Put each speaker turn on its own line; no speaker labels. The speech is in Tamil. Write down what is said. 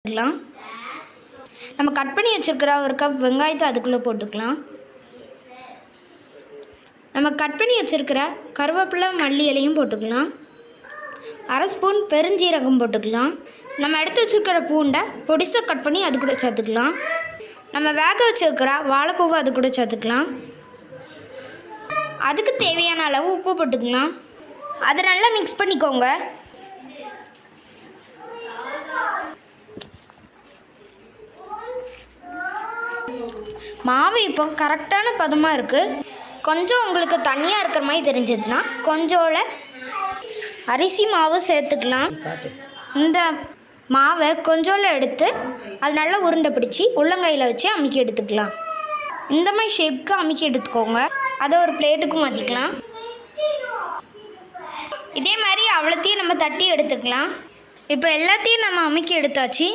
போட்டுக்கலாம். நம்ம கட் பண்ணி வச்சுருக்கிற ஒரு கப் வெங்காயத்தை அதுக்குள்ளே போட்டுக்கலாம். நம்ம கட் பண்ணி வச்சுருக்கிற கருவேப்பிலை மல்லி இலையும் போட்டுக்கலாம். 1/2 ஸ்பூன் பெருஞ்சீரகம் போட்டுக்கலாம். நம்ம எடுத்து வச்சுருக்கிற பூண்டை பொடிசாக கட் பண்ணி அது கூட சேர்த்துக்கலாம். நம்ம வேக வச்சுருக்கிற வாழைப்பூவை அது கூட சேர்த்துக்கலாம். அதுக்கு தேவையான அளவு உப்பு போட்டுக்கலாம். அதை நல்லா மிக்ஸ் பண்ணிக்கோங்க. மாவு இப்போ கரெக்டான பதமாக இருக்குது. கொஞ்சம் உங்களுக்கு தண்ணியாக இருக்கிற மாதிரி தெரிஞ்சதுன்னா கொஞ்சோல அரிசி மாவு சேர்த்துக்கலாம். இந்த மாவை கொஞ்சோல எடுத்து அது நல்லா உருண்டை பிடிச்சி உள்ளங்கையில் வச்சு அமுக்கி எடுத்துக்கலாம். இந்த மாதிரி ஷேப்புக்கு அமுக்கி எடுத்துக்கோங்க. அதை ஒரு பிளேட்டுக்கு மாற்றிக்கலாம். இதே மாதிரி அவ்வளோத்தையும் நம்ம தட்டி எடுத்துக்கலாம். இப்போ எல்லாத்தையும் நம்ம அமுக்கி எடுத்தாச்சு.